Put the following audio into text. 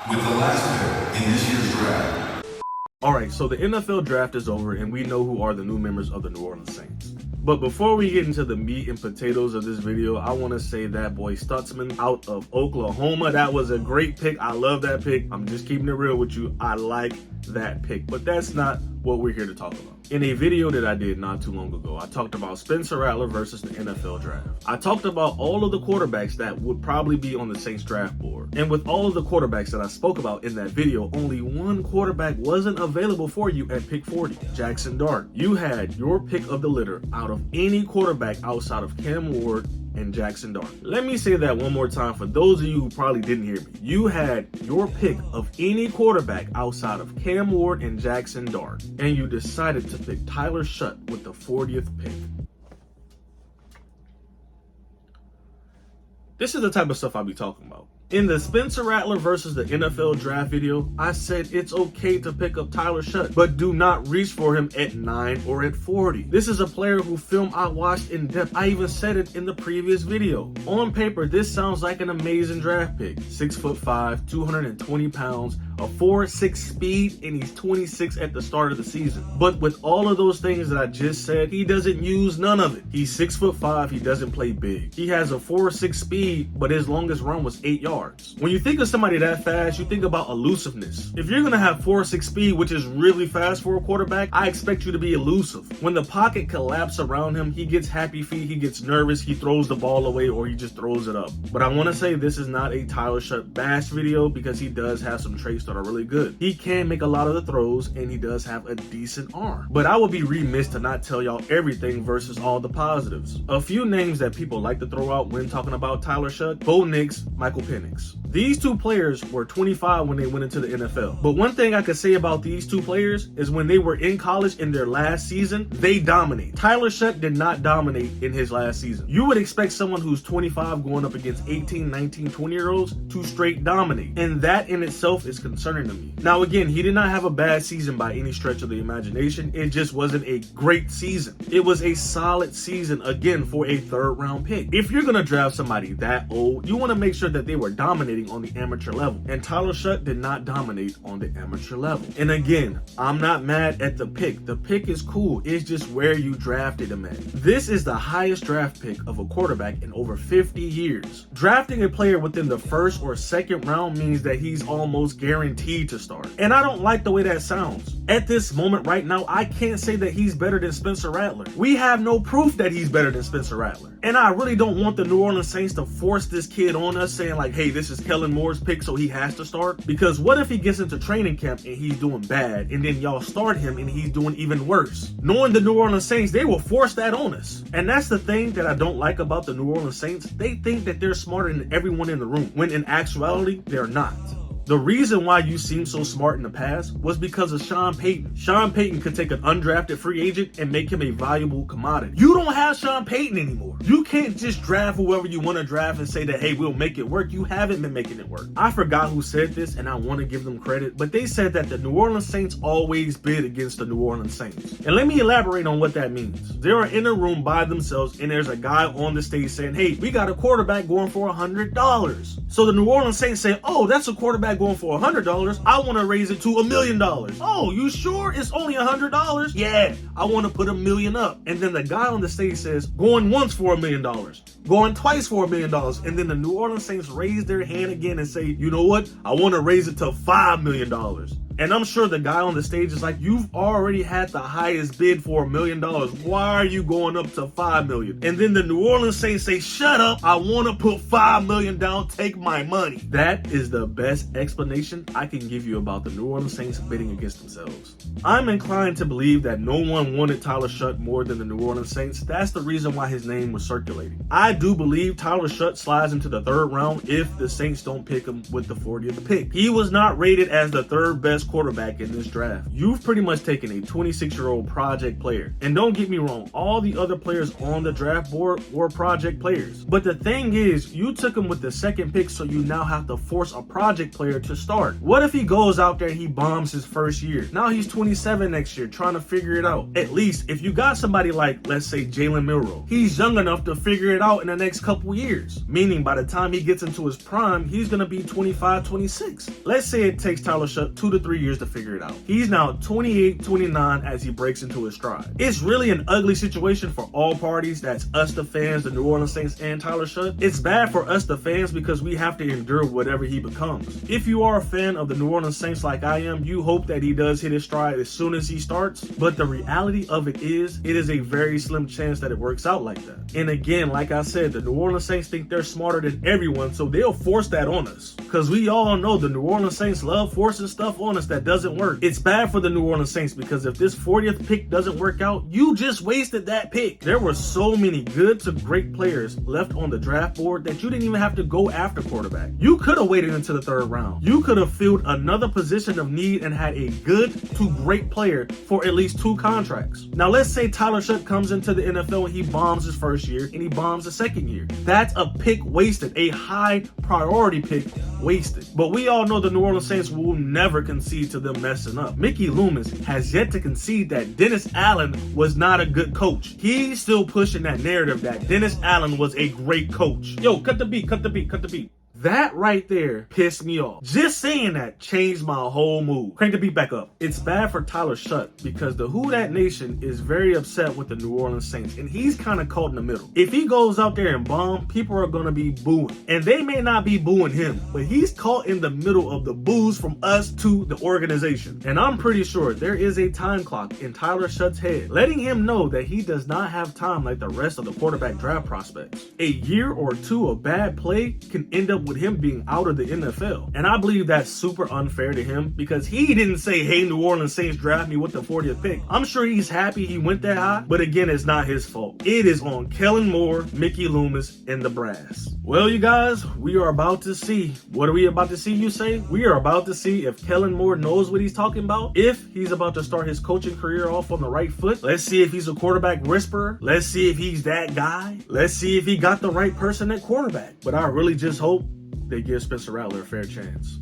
With the last pick in this year's draft. Alright, so the NFL draft is over and we know who are the new members of the New Orleans Saints. But before we get into the meat and potatoes of this video, I want to say that boy Stutzman out of Oklahoma, that was a great pick. I love that pick. I'm just keeping it real with you. I like that pick, but that's not what we're here to talk about. In a video that I did not too long ago, I talked about Spencer Rattler versus the NFL draft. I talked about all of the quarterbacks that would probably be on the Saints draft board. And with all of the quarterbacks that I spoke about in that video, only one quarterback wasn't available for you at pick 40, Jackson Dart. You had your pick of the litter out of any quarterback outside of Cam Ward and Jackson Dart. Let me say that one more time for those of you who probably didn't hear me. You had your pick of any quarterback outside of Cam Ward and Jackson Dart, and you decided to pick Tyler Shough with the 40th pick. This is the type of stuff I'll be talking about. In the Spencer Rattler versus the NFL draft video, I said it's okay to pick up Tyler Shough, but do not reach for him at 9 or at 40. This is a player whose film I watched in depth. I even said it in the previous video. On paper, this sounds like an amazing draft pick. 6'5", 220 pounds, a 4.6 speed, and he's 26 at the start of the season. But with all of those things that I just said, he doesn't use none of it. He's 6'5", he doesn't play big. He has a 4.6 speed, but his longest run was 8 yards. When you think of somebody that fast, you think about elusiveness. If you're gonna have 4.6 speed, which is really fast for a quarterback, I expect you to be elusive. When the pocket collapses around him, he gets happy feet, he gets nervous, he throws the ball away, or he just throws it up. But I wanna say this is not a Tyler Shough bash video because he does have some traits that are really good. He can make a lot of the throws and he does have a decent arm. But I would be remiss to not tell y'all everything versus all the positives. A few names that people like to throw out when talking about Tyler Shough: Bo Nix, Michael Penix. These two players were 25 when they went into the NFL. But one thing I could say about these two players is when they were in college in their last season, they dominate. Tyler Shough did not dominate in his last season. You would expect someone who's 25 going up against 18, 19, 20-year-olds to straight dominate. And that in itself is concerning to me. Now again, he did not have a bad season by any stretch of the imagination. It just wasn't a great season. It was a solid season, again, for a third-round pick. If you're going to draft somebody that old, you want to make sure that they were dominating on the amateur level. And Tyler Shough did not dominate on the amateur level. And again, I'm not mad at the pick. The pick is cool. It's just where you drafted him at. This is the highest draft pick of a quarterback in over 50 years. Drafting a player within the first or second round means that he's almost guaranteed to start. And I don't like the way that sounds. At this moment right now, I can't say that he's better than Spencer Rattler. We have no proof that he's better than Spencer Rattler. And I really don't want the New Orleans Saints to force this kid on us saying like, hey, this is Kellen Moore's pick, so he has to start. Because what if he gets into training camp and he's doing bad, and then y'all start him and he's doing even worse? Knowing the New Orleans Saints, they will force that on us. And that's the thing that I don't like about the New Orleans Saints. They think that they're smarter than everyone in the room, when in actuality, they're not. The reason why you seem so smart in the past was because of Sean Payton. Sean Payton could take an undrafted free agent and make him a valuable commodity. You don't have Sean Payton anymore. You can't just draft whoever you want to draft and say that, hey, we'll make it work. You haven't been making it work. I forgot who said this, and I want to give them credit, but they said that the New Orleans Saints always bid against the New Orleans Saints. And let me elaborate on what that means. They are in a room by themselves, and there's a guy on the stage saying, hey, we got a quarterback going for $100. So the New Orleans Saints say, oh, that's a quarterback going for $100. I want to raise it to $1 million. Oh, you sure it's only $100? Yeah, I want to put $1 million up. And then the guy on the stage says, going once for $1 million, going twice for $1 million. And then the New Orleans Saints raise their hand again and say, you know what? I want to raise it to $5 million. And I'm sure the guy on the stage is like, you've already had the highest bid for $1 million. Why are you going up to $5 million? And then the New Orleans Saints say, shut up. I want to put $5 million down. Take my money. That is the best explanation I can give you about the New Orleans Saints bidding against themselves. I'm inclined to believe that no one wanted Tyler Shough more than the New Orleans Saints. That's the reason why his name was circulating. I do believe Tyler Shough slides into the third round if the Saints don't pick him with the 40th pick. He was not rated as the third best worst quarterback in this draft. You've pretty much taken a 26-year-old project player. And don't get me wrong, all the other players on the draft board were project players. But the thing is, you took him with the second pick, so you now have to force a project player to start. What if he goes out there and he bombs his first year? Now he's 27 next year, trying to figure it out. At least if you got somebody like, let's say, Jalen Milroe, he's young enough to figure it out in the next couple years. Meaning by the time he gets into his prime, he's gonna be 25, 26. Let's say it takes Tyler Shough 2 to 3 years to figure it out. He's now 28, 29 as he breaks into his stride. It's really an ugly situation for all parties. That's us, the fans, the New Orleans Saints, and Tyler Shough. It's bad for us, the fans, because we have to endure whatever he becomes. If you are a fan of the New Orleans Saints like I am, you hope that he does hit his stride as soon as he starts. But the reality of it is a very slim chance that it works out like that. And again, like I said, the New Orleans Saints think they're smarter than everyone, so they'll force that on us. Because we all know the New Orleans Saints love forcing stuff on us that doesn't work. It's bad for the New Orleans Saints because if this 40th pick doesn't work out, you just wasted that pick. There were so many good to great players left on the draft board that you didn't even have to go after quarterback. You could have waited until the 3rd round. You could have filled another position of need and had a good to great player for at least 2 contracts. Now let's say Tyler Shough comes into the NFL and he bombs his first year and he bombs the second year. That's a pick wasted, a high priority pick wasted. But we all know the New Orleans Saints will never concede to them messing up. Mickey Loomis has yet to concede that Dennis Allen was not a good coach. He's still pushing that narrative that Dennis Allen was a great coach. Yo, cut the beat, cut the beat, cut the beat. That right there pissed me off. Just saying that changed my whole mood. Crank the beat back up. It's bad for Tyler Shough because the Who Dat Nation is very upset with the New Orleans Saints, and he's kind of caught in the middle. If he goes out there and bomb, people are going to be booing. And they may not be booing him, but he's caught in the middle of the boos from us to the organization. And I'm pretty sure there is a time clock in Tyler Shough's head, letting him know that he does not have time like the rest of the quarterback draft prospects. A year or 2 of bad play can end up with him being out of the NFL. And I believe that's super unfair to him because he didn't say, hey, New Orleans Saints draft me with the 40th pick. I'm sure he's happy he went that high, but again, it's not his fault. It is on Kellen Moore, Mickey Loomis, and the brass. Well, you guys, we are about to see. What are we about to see, you say? We are about to see if Kellen Moore knows what he's talking about, if he's about to start his coaching career off on the right foot. Let's see if he's a quarterback whisperer. Let's see if he's that guy. Let's see if he got the right person at quarterback. But I really just hope they give Spencer Rattler a fair chance.